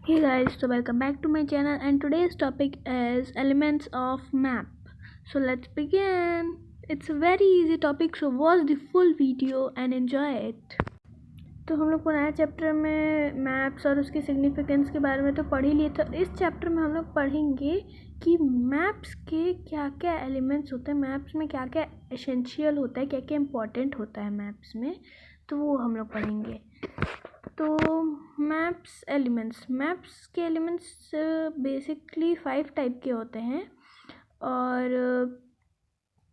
Hey guys, so welcome back to my channel and today's topic is elements of map. So let's begin. It's a very easy topic, so watch the full video and enjoy it. तो हम लोग को नया chapter में maps और उसकी significance के बारे में तो पढ़ ही लिए थे। इस चैप्टर में हम लोग पढ़ेंगे कि मैप्स के क्या क्या एलिमेंट्स होते हैं, मैप्स में क्या क्या एसेंशियल होता है, क्या क्या इम्पोर्टेंट होता है मैप्स में, तो वो हम लोग पढ़ेंगे। तो मैप्स के एलिमेंट्स बेसिकली 5 टाइप के होते हैं और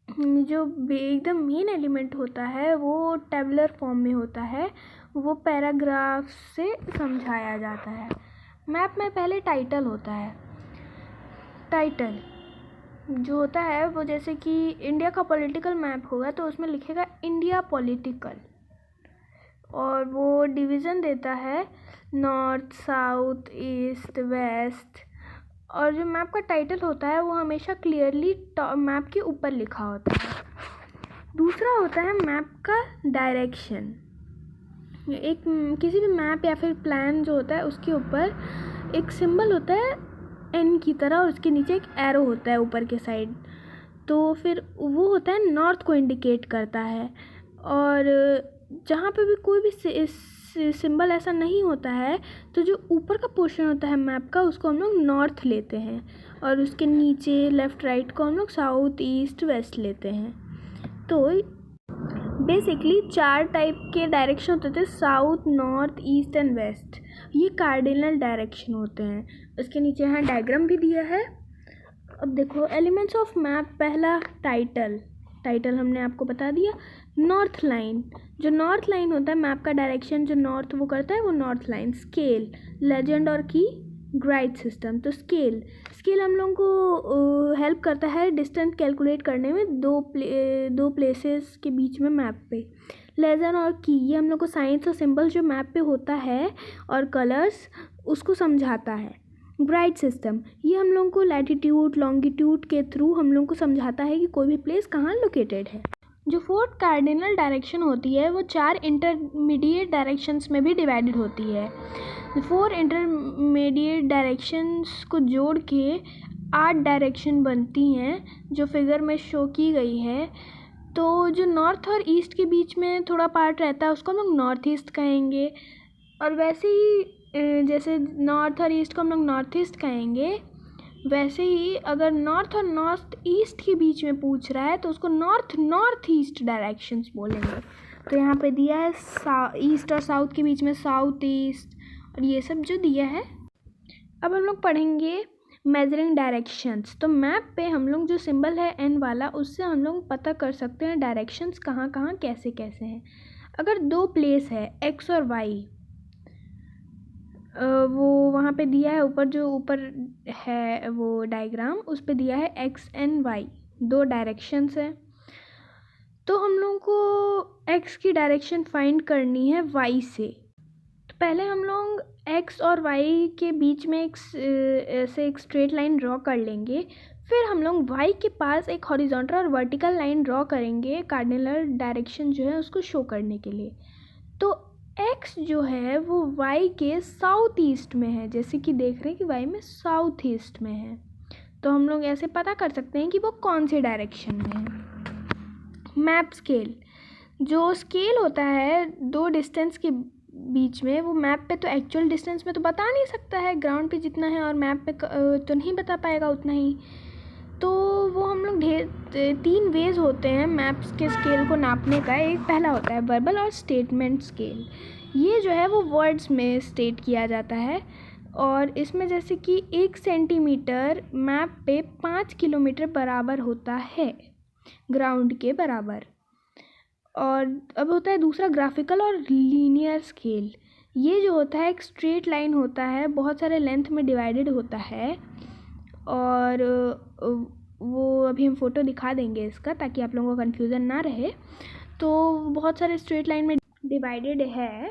जो एकदम मेन एलिमेंट होता है वो टेबुलर फॉर्म में होता है, वो पैराग्राफ से समझाया जाता है। मैप में पहले टाइटल होता है। टाइटल जो होता है वो जैसे कि इंडिया का पॉलिटिकल मैप होगा तो उसमें लिखेगा इंडिया पॉलिटिकल, और वो डिवीज़न देता है नॉर्थ, साउथ, ईस्ट, वेस्ट। और जो मैप का टाइटल होता है वो हमेशा क्लियरली मैप के ऊपर लिखा होता है। दूसरा होता है मैप का डायरेक्शन। एक किसी भी मैप या फिर प्लान जो होता है उसके ऊपर एक सिंबल होता है एन की तरह और उसके नीचे एक एरो होता है ऊपर के साइड, तो फिर वो होता है नॉर्थ को इंडिकेट करता है। और जहाँ पे भी कोई भी सिंबल ऐसा नहीं होता है तो जो ऊपर का पोर्शन होता है मैप का उसको हम लोग नॉर्थ लेते हैं और उसके नीचे लेफ़्ट राइट को हम लोग साउथ, ईस्ट, वेस्ट लेते हैं। तो बेसिकली 4 टाइप के डायरेक्शन होते थे, south, north, east and west. ये कार्डिनल डायरेक्शन होते हैं। इसके नीचे यहाँ डायग्राम भी दिया है। अब देखो एलिमेंट्स ऑफ मैप। पहला टाइटल हमने आपको बता दिया। नॉर्थ लाइन, जो नॉर्थ लाइन होता है मैप का डायरेक्शन जो नॉर्थ वो करता है वो नॉर्थ लाइन। स्केल, लेजेंड और की ग्राइड सिस्टम। तो स्केल हम लोगों को हेल्प करता है डिस्टेंस कैलकुलेट करने में दो प्लेसेस के बीच में मैप पे। लेजेंड और की ये हम लोग को साइंस और सिंबल जो मैप पे होता है और कलर्स उसको समझाता है। ग्राइड सिस्टम ये हम लोगों को लैटिट्यूड, लॉन्गिट्यूड के थ्रू हम लोगों को समझाता है कि कोई भी प्लेस कहाँ लोकेटेड है। जो 4th कार्डिनल डायरेक्शन होती है वो 4 इंटरमीडिएट डायरेक्शंस में भी डिवाइडेड होती है। 4 इंटरमीडिएट डायरेक्शंस को जोड़ के 8 डायरेक्शन बनती हैं जो फिगर में शो की गई है। तो जो नॉर्थ और ईस्ट के बीच में थोड़ा पार्ट रहता है उसको हम लोग नॉर्थ ईस्ट कहेंगे, और वैसे ही जैसे नॉर्थ और ईस्ट को हम लोग नॉर्थ ईस्ट कहेंगे, वैसे ही अगर नॉर्थ और नॉर्थ ईस्ट के बीच में पूछ रहा है तो उसको नॉर्थ ईस्ट डायरेक्शंस बोलेंगे। तो यहाँ पे दिया है ईस्ट और साउथ के बीच में साउथ ईस्ट और ये सब जो दिया है। अब हम लोग पढ़ेंगे मेजरिंग डायरेक्शंस। तो मैप पे हम लोग जो सिंबल है एन वाला उससे हम लोग पता कर सकते हैं डायरेक्शंस कहाँ कहाँ कैसे कैसे हैं। अगर 2 प्लेस है एक्स और वाई, वो वहाँ पे दिया है ऊपर, जो ऊपर है वो डायग्राम उस पे दिया है एक्स एंड वाई 2 डायरेक्शंस हैं। तो हम लोगों को एक्स की डायरेक्शन फाइंड करनी है वाई से। तो पहले हम लोग एक्स और वाई के बीच में ऐसे एक स्ट्रेट लाइन ड्रॉ कर लेंगे। फिर हम लोग वाई के पास एक हॉरिजॉन्टल और वर्टिकल लाइन ड्रॉ करेंगे कार्डिनल डायरेक्शन जो है उसको शो करने के लिए। तो एक्स जो है वो वाई के साउथ ईस्ट में है, जैसे कि देख रहे हैं कि वाई में साउथ ईस्ट में है। तो हम लोग ऐसे पता कर सकते हैं कि वो कौन से डायरेक्शन में है। मैप स्केल, जो स्केल होता है 2 डिस्टेंस के बीच में, वो मैप पे तो एक्चुअल डिस्टेंस में तो बता नहीं सकता है ग्राउंड पे जितना है, और मैप पे तो नहीं बता पाएगा उतना ही। तो वो हम लोग 3 वेज होते हैं मैप्स के स्केल को नापने का। एक पहला होता है वर्बल और स्टेटमेंट स्केल। ये जो है वो वर्ड्स में स्टेट किया जाता है, और इसमें जैसे कि 1 सेंटीमीटर मैप पे 5 किलोमीटर बराबर होता है, ग्राउंड के बराबर। और अब होता है दूसरा ग्राफिकल और लीनियर स्केल। ये जो होता है एक स्ट्रेट लाइन होता है, बहुत सारे लेंथ में डिवाइडेड होता है, और वो अभी हम फ़ोटो दिखा देंगे इसका ताकि आप लोगों को कन्फ्यूज़न ना रहे। तो बहुत सारे स्ट्रेट लाइन में डिवाइडेड है,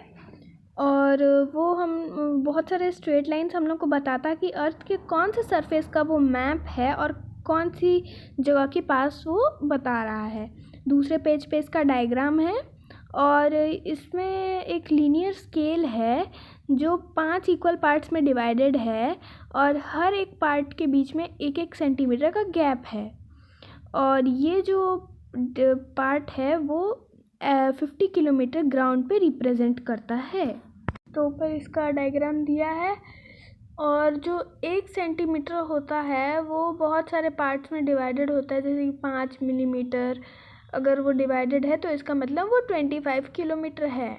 और वो हम बहुत सारे स्ट्रेट लाइन्स हम लोग को बताता है कि अर्थ के कौन से सरफेस का वो मैप है और कौन सी जगह के पास वो बता रहा है। दूसरे पेज पे इसका डायग्राम है, और इसमें एक लीनियर स्केल है जो 5 इक्वल पार्ट्स में डिवाइडेड है और हर एक पार्ट के बीच में 1-1 सेंटीमीटर का गैप है। और ये जो पार्ट है वो 50 किलोमीटर ग्राउंड पे रिप्रेजेंट करता है। तो ऊपर इसका डायग्राम दिया है। और जो 1 सेंटीमीटर होता है वो बहुत सारे पार्ट्स में डिवाइडेड होता है, जैसे कि 5 मिलीमीटर अगर वो डिवाइडेड है तो इसका मतलब वो 25 किलोमीटर है।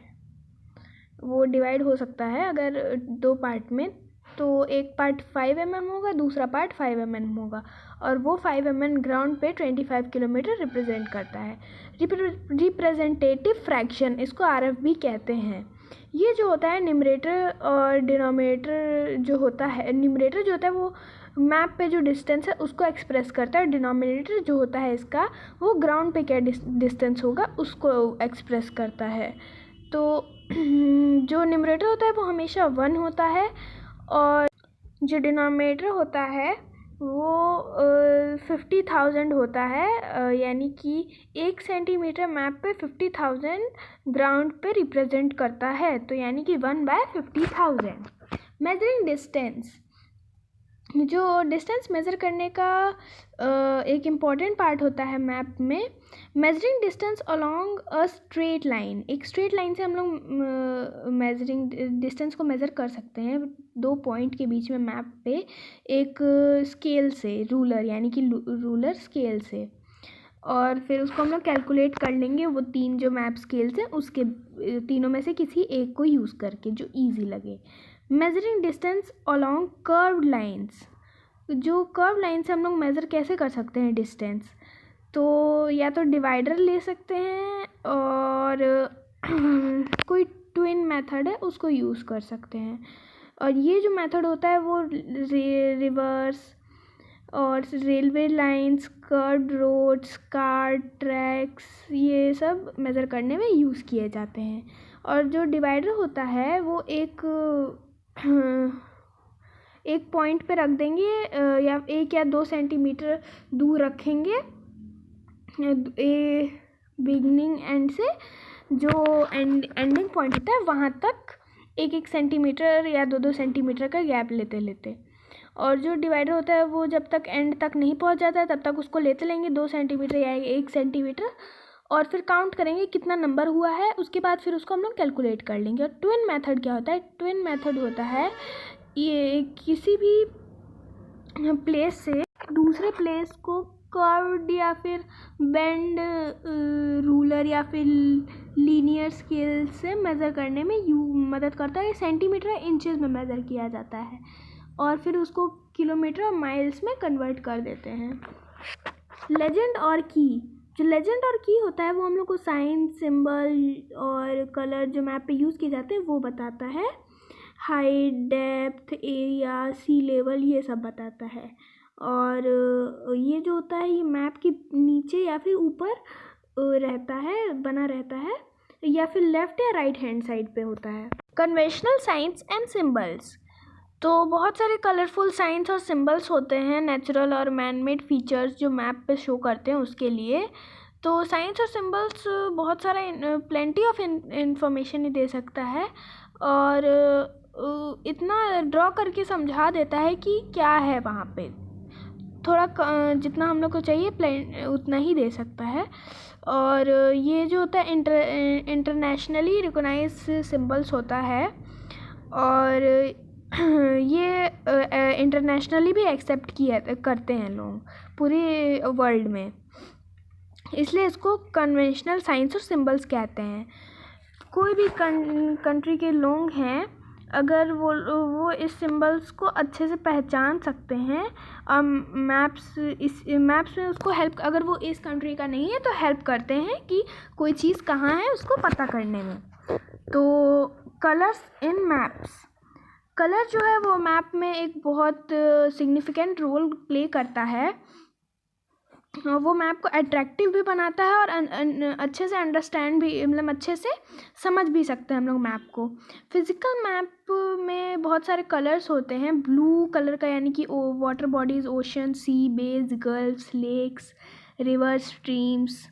वो डिवाइड हो सकता है अगर 2 पार्ट में, तो एक पार्ट 5 mm होगा, दूसरा पार्ट 5 mm होगा, और वो 5 mm ग्राउंड पे 25 किलोमीटर रिप्रेजेंट करता है। रिप्रेजेंटेटिव फ्रैक्शन, इसको RF भी कहते हैं। ये जो होता है न्यूमरेटर और डिनोमिनेटर जो होता है, न्यूमरेटर जो होता है वो मैप पे जो डिस्टेंस है उसको एक्सप्रेस करता है, और डिनोमिनेटर जो होता है इसका वो ग्राउंड पे क्या डिस्टेंस होगा उसको एक्सप्रेस करता है। तो जो न्यूमरेटर होता है वो हमेशा 1 होता है, और जो डिनोमिनेटर होता है वो 50,000 होता है, यानी कि 1 सेंटीमीटर मैप पे 50,000 ग्राउंड पे रिप्रेजेंट करता है, तो यानी कि 1/50,000। मेजरिंग डिस्टेंस, जो डिस्टेंस मेज़र करने का एक इम्पॉर्टेंट पार्ट होता है मैप में। Measuring distance along a straight line, एक स्ट्रेट लाइन से हम लोग मेजरिंग डिस्टेंस को मेज़र कर सकते हैं 2 पॉइंट के बीच में मैप पे, एक स्केल से, रूलर यानी कि रूलर स्केल से, और फिर उसको हम लोग कैलकुलेट कर लेंगे वो 3 जो मैप स्केल्स हैं उसके तीनों में से किसी एक को यूज़ करके जो ईजी लगे। Measuring distance along curved lines, जो कर्व लाइन से हम लोग मेज़र कैसे कर सकते हैं डिस्टेंस, तो या तो डिवाइडर ले सकते हैं और कोई ट्विन मेथड है उसको यूज़ कर सकते हैं। और ये जो मेथड होता है वो रिवर्स और railway lines, curved roads, car tracks, ये सब मेज़र करने में यूज़ किए जाते हैं। और जो डिवाइडर होता है वो एक पॉइंट पे रख देंगे, या 1 या 2 सेंटीमीटर दूर रखेंगे बिगनिंग एंड से, जो एंडिंग पॉइंट होता है वहाँ तक 1-1 सेंटीमीटर या 2-2 सेंटीमीटर का गैप लेते। और जो डिवाइडर होता है वो जब तक एंड तक नहीं पहुँच जाता है तब तक उसको लेते लेंगे 2 सेंटीमीटर या 1 सेंटीमीटर, और फिर काउंट करेंगे कितना नंबर हुआ है, उसके बाद फिर उसको हम लोग कैलकुलेट कर लेंगे। और ट्विन मेथड क्या होता है? ट्विन मेथड होता है ये किसी भी प्लेस से दूसरे प्लेस को कर्व्ड या फिर बेंड रूलर या फिर लीनियर स्केल से मेज़र करने में मदद करता है। सेंटीमीटर या इंचेस में मेज़र किया जाता है और फिर उसको किलोमीटर और माइल्स में कन्वर्ट कर देते हैं। लेजेंड और की, जो लेजेंड और की होता है वो हम लोग को साइन, सिंबल और कलर जो मैप पे यूज़ किए जाते हैं वो बताता है। हाइट, डेप्थ, एरिया, सी लेवल, ये सब बताता है। और ये जो होता है ये मैप के नीचे या फिर ऊपर रहता है, बना रहता है, या फिर लेफ़्ट या राइट हैंड साइड पे होता है। कन्वेंशनल साइंस एंड सिंबल्स, तो बहुत सारे कलरफुल साइंस और सिंबल्स होते हैं, नेचुरल और मैन मेड फीचर्स जो मैप पे शो करते हैं उसके लिए। तो साइंस और सिंबल्स बहुत सारा प्लेंटी ऑफ इंफॉर्मेशन ही दे सकता है, और इतना ड्रॉ करके समझा देता है कि क्या है वहाँ पे। थोड़ा जितना हम लोग को चाहिए उतना ही दे सकता है। और ये जो होता है इंटरनेशनली रिकॉग्नाइज सिंबल्स होता है, और ये इंटरनेशनली भी एक्सेप्ट किया करते हैं लोग पूरे वर्ल्ड में, इसलिए इसको कन्वेंशनल साइंस और सिंबल्स कहते हैं। कोई भी कंट्री के लोग हैं अगर वो इस सिंबल्स को अच्छे से पहचान सकते हैं, और मैप्स में उसको हेल्प, अगर वो इस कंट्री का नहीं है तो हेल्प करते हैं कि कोई चीज़ कहाँ है उसको पता करने में। तो कलर्स इन मैप्स, कलर जो है वो मैप में एक बहुत सिग्निफिकेंट रोल प्ले करता है। वो मैप को अट्रैक्टिव भी बनाता है और अच्छे से अंडरस्टैंड भी, मतलब अच्छे से समझ भी सकते हैं हम लोग मैप को। फिज़िकल मैप में बहुत सारे कलर्स होते हैं। ब्लू कलर का यानी कि water bodies, ocean, sea, bays, gulfs, lakes, rivers, streams.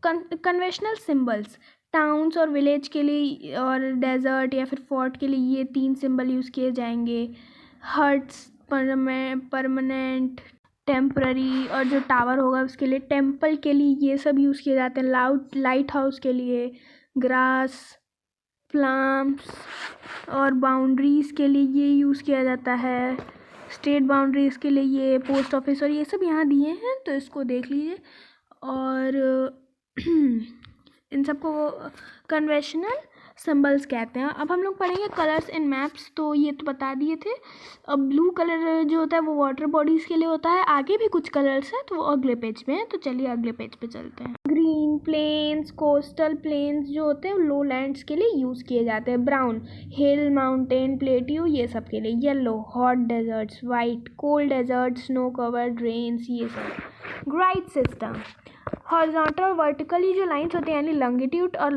Conventional symbols, towns और विलेज के लिए और डेजर्ट या फिर फोर्ट के लिए ये 3 सिंबल यूज़ किए जाएंगे। हट्स परमानेंट, टेम्पररी, और जो टावर होगा उसके लिए, टेम्पल के लिए ये सब यूज़ किए जाते हैं। लाइट हाउस के लिए ग्रास, प्लाम्स, और बाउंड्रीज़ के लिए ये यूज़ किया जाता है। स्टेट बाउंड्रीज़ के लिए ये पोस्ट ऑफिस, और ये सब यहाँ दिए हैं तो इसको देख लीजिए। और इन सबको कन्वेंशनल सिंबल्स कहते हैं। अब हम लोग पढ़ेंगे कलर्स इन मैप्स, तो ये तो बता दिए थे। अब ब्लू कलर जो होता है वो वाटर बॉडीज़ के लिए होता है। आगे भी कुछ कलर्स हैं तो वो अगले पेज पे हैं, तो चलिए अगले पेज पे चलते हैं। ग्रीन प्लेन्स, कोस्टल प्लेन्स जो होते हैं लो लैंड्स के लिए यूज़ किए जाते हैं। ब्राउन हिल, माउंटेन, प्लेट्यू, ये सब के लिए। Yellow hot deserts, white cold desert, snow covered rains, ये सब। ग्राइड सिस्टम, हॉरिजॉन्टल और वर्टिकली जो लाइंस होती हैं यानी लॉन्गिट्यूड और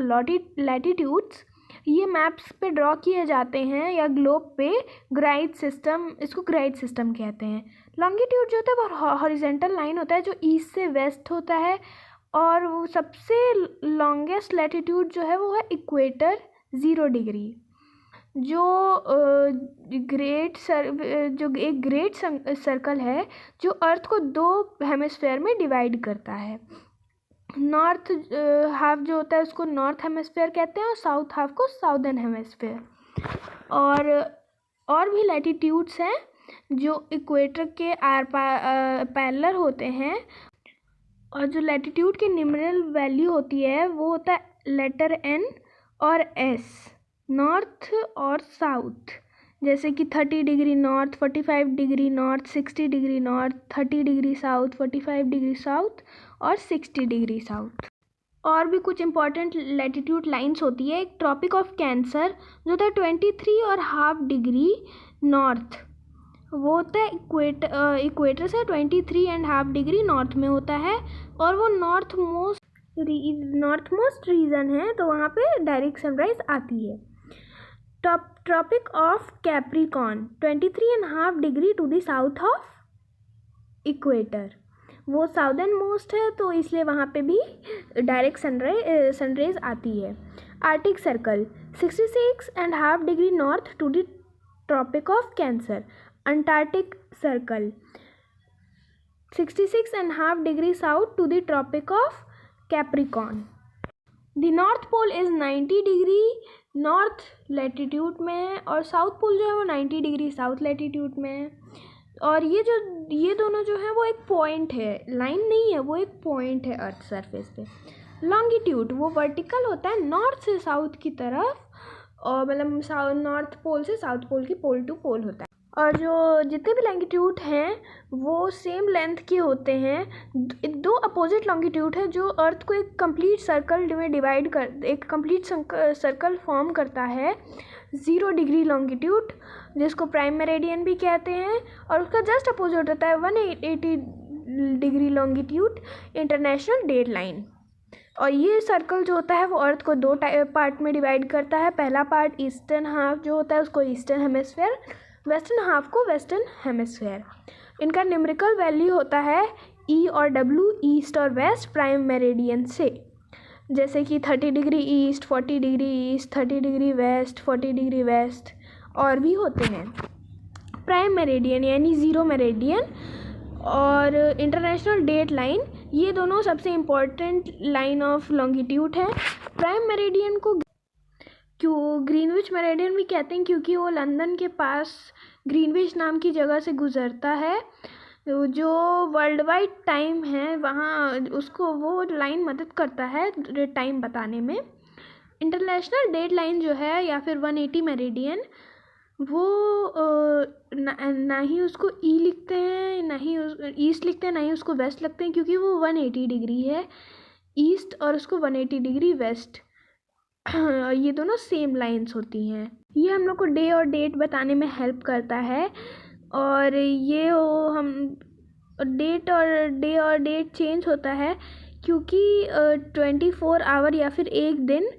लैटिट्यूड्स, ये मैप्स पे ड्रॉ किए जाते हैं या ग्लोब पे। ग्राइड सिस्टम, इसको ग्राइड सिस्टम कहते हैं। लॉन्गिट्यूड जो होता है वो हॉरिजॉन्टल लाइन होता है जो ईस्ट से वेस्ट होता है, और वो सबसे लॉन्गेस्ट लैटिट्यूड जो है वो है इक्वेटर 0 डिग्री। जो एक ग्रेट सर्कल है जो अर्थ को 2 हेमिस्फेयर में डिवाइड करता है। नॉर्थ हाफ जो होता है उसको नॉर्थ हेमिस्फेयर कहते हैं और साउथ हाफ को साउदर्न हेमिस्फेयर। और भी लैटिट्यूड्स हैं जो इक्वेटर के पैरेलल होते हैं, और जो लैटिट्यूड की न्यूमेरिकल वैल्यू होती है वो होता है लेटर N और S, नॉर्थ और साउथ। जैसे कि 30 degree north, 45 degree north, 60 degree north, 30 degree south, 45 degree south और 60 डिग्री साउथ। और भी कुछ इंपॉर्टेंट लैटिट्यूड लाइंस होती है। एक ट्रॉपिक ऑफ कैंसर जो होता है 23.5 डिग्री नॉर्थ, वो होता है इक्वेटर से 23.5 डिग्री नॉर्थ में होता है, और वो नॉर्थ मोस्ट रीजन है, तो वहाँ पे डायरेक्ट सनराइज आती है। Tropic of Capricorn 23.5 degree to the south of equator, वो साउदर्न मोस्ट है तो इसलिए वहाँ पे भी डायरेक्ट सनराइज आती है। Arctic circle 66.5 degree north to the tropic of Cancer. Antarctic circle 66.5 degree south to the tropic of Capricorn. The north pole is 90 degree north latitude में, और साउथ पोल जो है वो 90 डिग्री साउथ लैटिट्यूड में। और ये दोनों जो है वो एक पॉइंट है, लाइन नहीं है, वो एक पॉइंट है अर्थ सरफेस पे। लॉन्गिट्यूड वो वर्टिकल होता है नॉर्थ से साउथ की तरफ, और मतलब नॉर्थ पोल से साउथ पोल की पोल टू पोल होता है। और जो जितने भी लॉन्गिट्यूड हैं वो सेम लेंथ के होते हैं। 2 अपोजिट लॉन्गिट्यूड है जो अर्थ को एक कंप्लीट सर्कल में डिवाइड कर, एक कंप्लीट सर्कल फॉर्म करता है। 0 डिग्री लॉन्गिट्यूड जिसको प्राइम मेरिडियन भी कहते हैं, और उसका जस्ट अपोजिट होता है 180 degree longitude international date line. और ये सर्कल जो होता है वो अर्थ को 2 पार्ट में डिवाइड करता है। पहला पार्ट ईस्टर्न हाफ जो होता है उसको ईस्टर्न हेमिस्फेयर, वेस्टर्न हाफ को वेस्टर्न हेमिस्फेयर। इनका न्यूमेरिकल वैल्यू होता है E और W, ईस्ट और वेस्ट प्राइम मेरिडियन से। जैसे कि 30 degree east, 40 degree east, 30 degree west, 40 degree west, और भी होते हैं। प्राइम मेरिडियन यानी 0 मेरिडियन और इंटरनेशनल डेट लाइन, ये दोनों सबसे इम्पॉर्टेंट लाइन ऑफ लॉन्गिट्यूड है। प्राइम मेरिडियन को क्यों ग्रीनविच मेरिडियन भी कहते हैं, क्योंकि वो लंदन के पास ग्रीनविच नाम की जगह से गुजरता है। जो वर्ल्ड वाइड टाइम है वहाँ उसको वो लाइन मदद करता है टाइम बताने में। इंटरनेशनल डेट लाइन जो है या फिर 180 मेरिडियन, वो ना ही उसको ई लिखते हैं, ना ही ईस्ट लिखते हैं, ना ही उसको वेस्ट लिखते हैं, क्योंकि वो 180 डिग्री है ईस्ट और उसको 180 डिग्री वेस्ट। ये दोनों सेम लाइंस होती हैं। ये हम लोग को डे और डेट बताने में हेल्प करता है। और ये हम डे और डेट चेंज होता है क्योंकि 24 आवर या फिर एक दिन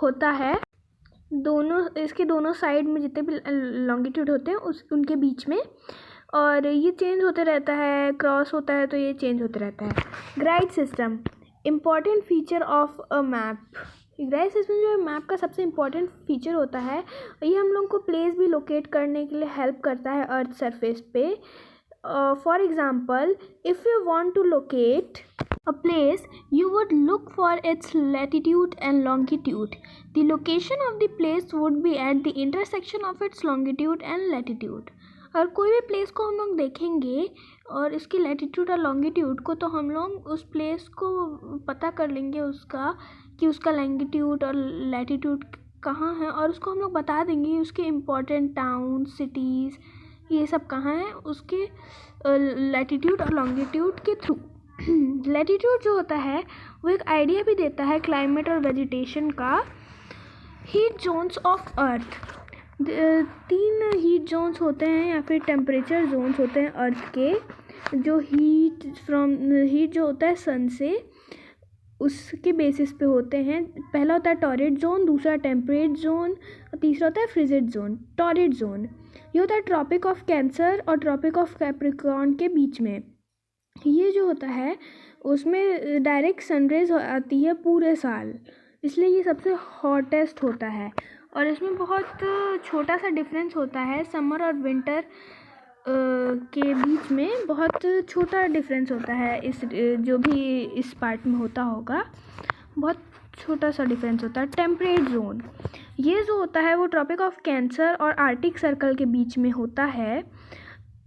होता है इसके दोनों साइड में जितने भी लॉन्गिट्यूड होते हैं उनके बीच में, और ये चेंज होते रहता है, क्रॉस होता है तो ये चेंज होते रहता है। Grid system important feature of a map. Guys इसमें जो मैप का सबसे इम्पॉर्टेंट फीचर होता है, ये हम लोग को प्लेस भी लोकेट करने के लिए हेल्प करता है अर्थ सरफेस पे। For example, if you want to locate a place, you would look for its latitude and longitude. The location of the place would be at the intersection of its longitude and latitude. और कोई भी place को हम लोग देखेंगे और इसकी latitude और लॉन्गिट्यूड को, तो हम लोग उस प्लेस को पता कर लेंगे उसका कि उसका लॉन्गिट्यूड और लैटिट्यूड कहाँ है, और उसको हम लोग बता देंगे उसके इम्पोर्टेंट टाउन, सिटीज़, ये सब कहाँ हैं उसके लैटिट्यूड और लॉन्गिट्यूड के थ्रू। लैटिट्यूड जो होता है वो एक आइडिया भी देता है क्लाइमेट और वेजिटेशन का। Heat zones of earth, 3 heat zones होते हैं या फिर टेम्परेचर जोन्स होते हैं अर्थ के, जो हीट जो होता है सन से उसके बेसिस पे होते हैं। पहला होता है टॉरिड जोन, दूसरा टेम्परेट जोन और तीसरा होता है फ्रिजिड जोन। टॉरिड जोन ये होता है ट्रॉपिक ऑफ कैंसर और ट्रॉपिक ऑफ कैप्रिकॉर्न के बीच में। ये जो होता है उसमें डायरेक्ट सनरेज आती है पूरे साल, इसलिए ये सबसे हॉटेस्ट होता है। और इसमें बहुत छोटा सा डिफरेंस होता है, समर और विंटर के बीच में बहुत छोटा डिफरेंस होता है। इस जो भी इस पार्ट में होता होगा बहुत छोटा सा डिफरेंस होता है। टेम्परेट जोन ये जो होता है वो ट्रॉपिक ऑफ कैंसर और आर्टिक सर्कल के बीच में होता है।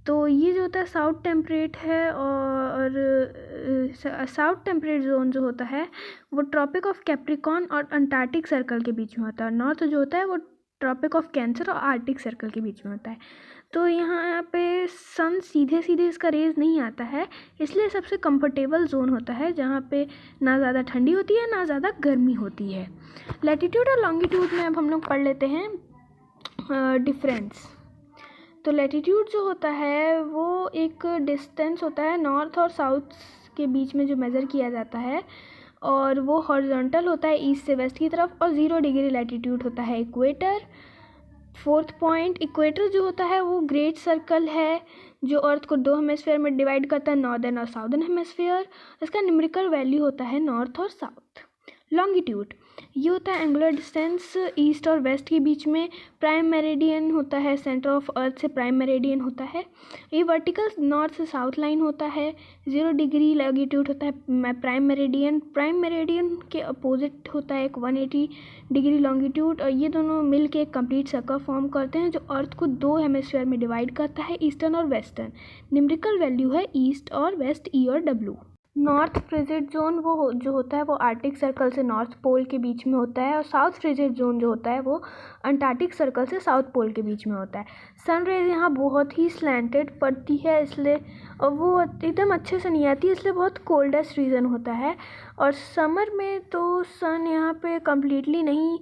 तो ये जो होता है साउथ टेम्परेट है, और साउथ टेम्परेट जोन जो होता है वो ट्रॉपिक ऑफ कैप्रिकॉर्न और अंटार्कटिक सर्कल के बीच में होता है। नॉर्थ जो होता है वो ट्रॉपिक ऑफ कैंसर और आर्टिक सर्कल के बीच में होता है। तो यहाँ पे सन सीधे इसका रेज नहीं आता है, इसलिए सबसे कंफर्टेबल जोन होता है जहाँ पे ना ज़्यादा ठंडी होती है ना ज़्यादा गर्मी होती है। लैटिट्यूड और लॉन्गिट्यूड में अब हम लोग पढ़ लेते हैं डिफरेंस। तो लैटिट्यूड जो होता है वो एक डिस्टेंस होता है नॉर्थ और साउथ के बीच में जो मेज़र किया जाता है, और वो हॉरिजॉन्टल होता है ईस्ट से वेस्ट की तरफ, और 0 डिग्री लैटिट्यूड होता है इक्वेटर। 4th पॉइंट, इक्वेटर जो होता है वो ग्रेट सर्कल है जो अर्थ को 2 हेमिस्फीयर में डिवाइड करता है, नॉर्दर्न और साउदर्न हेमिस्फीयर। इसका न्यूमेरिकल वैल्यू होता है नॉर्थ और साउथ। लॉन्गिट्यूड ये होता है एंगुलर डिस्टेंस ईस्ट और वेस्ट के बीच में। प्राइम मेरिडियन होता है सेंटर ऑफ अर्थ से प्राइम मेरिडियन होता है। ये वर्टिकल नॉर्थ से साउथ लाइन होता है। 0 डिग्री लॉन्गिट्यूड होता है प्राइम मेरिडियन। प्राइम मेरिडियन के अपोजिट होता है एक 180 डिग्री लॉन्गिट्यूड, और ये दोनों मिल के एक कंप्लीट सर्कल फॉर्म करते हैं जो अर्थ को 2 हेमिस्फीयर में डिवाइड करता है, ईस्टर्न और वेस्टर्न। न्यूमेरिकल वैल्यू है ईस्ट और वेस्ट, ई और डब्ल्यू। नॉर्थ फ्रिजिड जोन वो जो होता है वो आर्टिक सर्कल से नॉर्थ पोल के बीच में होता है, और साउथ फ्रिजिड जोन जो होता है वो अंटार्कटिक सर्कल से साउथ पोल के बीच में होता है। सन रेज यहाँ बहुत ही स्लैंटेड पड़ती है, इसलिए और वो एकदम अच्छे से नहीं आती, इसलिए बहुत कोल्डेस्ट रीजन होता है। और समर में तो सन यहाँ पे कम्प्लीटली नहीं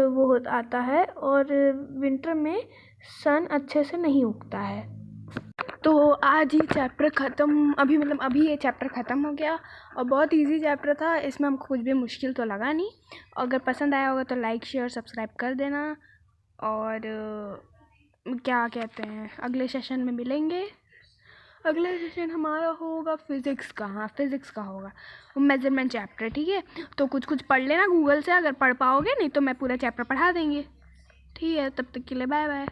वो आता है, और विंटर में सन अच्छे से नहीं उगता है। तो आज ही चैप्टर ख़त्म, अभी ये चैप्टर ख़त्म हो गया, और बहुत इजी चैप्टर था, इसमें हमको कुछ भी मुश्किल तो लगा नहीं। अगर पसंद आया होगा तो लाइक शेयर सब्सक्राइब कर देना, और क्या कहते हैं अगले सेशन में मिलेंगे। अगला सेशन हमारा होगा फिज़िक्स का। हाँ, फिज़िक्स का होगा, वो मेजरमेंट चैप्टर, ठीक है। तो कुछ पढ़ लेना गूगल से, अगर पढ़ पाओगे, नहीं तो मैं पूरा चैप्टर पढ़ा देंगे, ठीक है। तब तक के लिए बाय बाय।